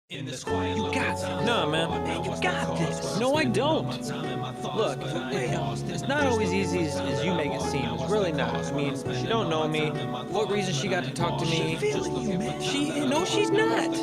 You got this. Nah, man. Man, you got this. No, I don't. Look, it's not always easy as you make it seem. It's really not. I mean, she don't know me. What reason she got to talk to me? Feeling you, man. She's not.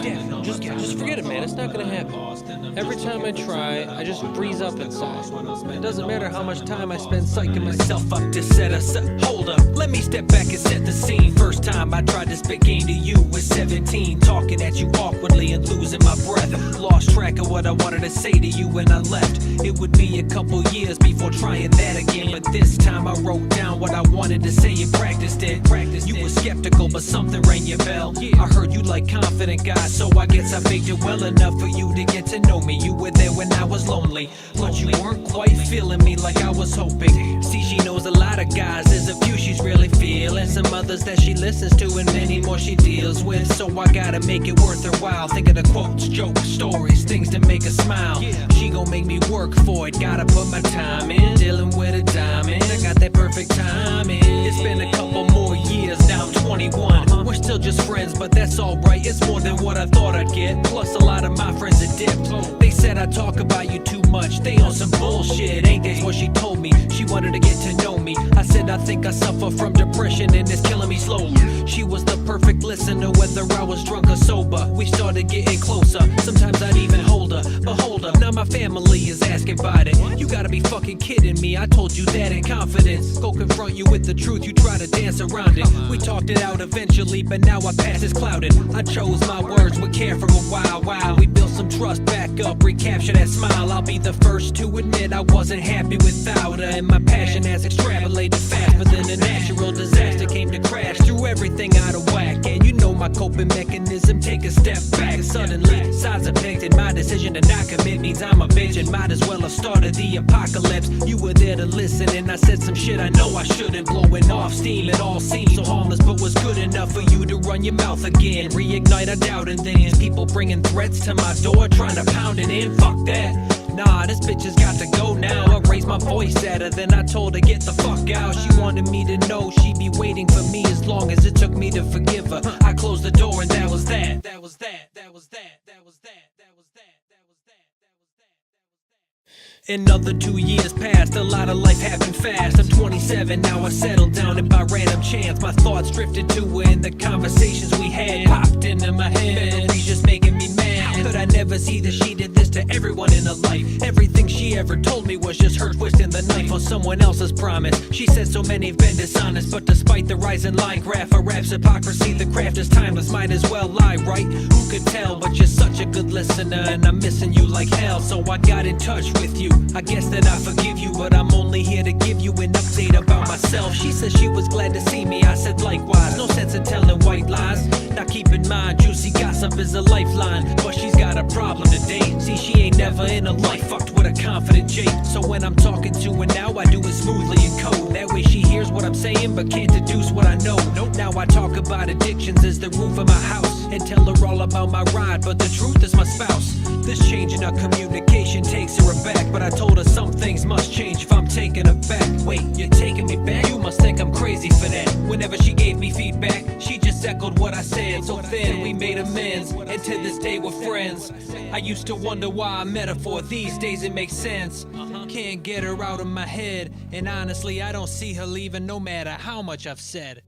Definitely. Just forget it, man. It's not gonna happen. Every time I try, I just freeze up inside. It doesn't matter how much time I spend psyching myself up to set us up. Hold up, let me step back and set the scene. First time I tried to spit game to you was 17, talking at you awkwardly and losing my breath. Lost track of what I wanted to say to you when I left. It would be a couple years before trying that again, but this time I wrote down what I wanted to say and practiced it. You were skeptical, but something rang your bell. I heard you like confident guys, so I guess I faked it well enough for you to get to know me. You were there when I was lonely, but you weren't quite feeling me like I was hoping. See, she knows a lot of guys, there's a few she's really feeling, some others that she listens to and many more she deals with. So I gotta make it worth her while, think of the quotes, jokes, stories, things to make her smile. She gon' make me work for it, gotta put my time in, dealing with a diamond, I got that perfect timing. It's been a couple more years, now I'm 21. We're still just friends, but that's alright, it's more than what I thought I'd get. Plus a lot of my friends are dipped. They said I talk about you too much, they on some bullshit, ain't they? What she told me, she wanted to get to know me. I said I think I suffer from depression and it's killing me slowly. She was the perfect listener, whether I was drunk or sober. We started getting closer, sometimes I'd even hold her. But hold up, now my family is asking about it. You gotta be fucking kidding me, I told you that in confidence. Go confront you with the truth, you try to dance around it. We talked it out eventually, but now our past is clouded. I chose my words with care for a while. We built some trust back up, recapture that smile. I'll be the first to admit I wasn't happy without her, and my passion has extrapolated faster than a natural disaster came to crash, threw everything out of whack. And you know my coping mechanism, take a step back. Suddenly, sides are picked, and my decision to not commit means I'm a bitch and might as well have started the apocalypse. You were there to listen, and I said some shit I know I shouldn't. Blowing off steam, it all seemed so harmless, but was good enough for you to run your mouth again. Reignite a doubt, and then people bringing threats to my door, trying to pound it in. Fuck that. Nah, this bitch has got to go now. I raised my voice at her, then I told her get the fuck out. She wanted me to know she'd be waiting for me as long as it took me to forgive her. I closed the door and that was that. That was that. That was that. That was that. That was that. That was that. That was that. Another 2 years passed, a lot of life happened fast. I'm 27 now, I settled down, and by random chance my thoughts drifted to her, and the conversations we had popped into my head. Memories just making me mad. How could I never see that she did this to everyone in her life? Everything she ever told me was just her twisting the knife on someone else's promise. She said so many have been dishonest, but despite the rise in line graph, a rap's hypocrisy, the craft is timeless. Might as well lie, right? Who could tell? But you're such a good listener, and I'm missing you like hell, so I got in touch with you. I guess that I forgive you, but I'm only here to give you an update about myself. She said she was glad to see me, I said likewise. No sense in telling white lies. Now keep in mind, juicy gossip is a lifeline, but she's got a problem today. See, she ain't never in her life fucked with a confident Jake. So when I'm talking to her now, I do it smoothly in code. That way she hears what I'm saying, but can't deduce what I know. Now I talk about addictions as the roof of my house, and tell her all about my ride, but the truth is my spouse. This change in our communication takes her aback, but I told her some things must change if I'm taking her back. Wait, you're taking me back? You must think I'm crazy for that. Whenever she gave me feedback, she just echoed what I said. So then we made amends, and to this day we're friends. I used to wonder why I met her for, these days it makes sense. Can't get her out of my head, and honestly I don't see her leaving no matter how much I've said.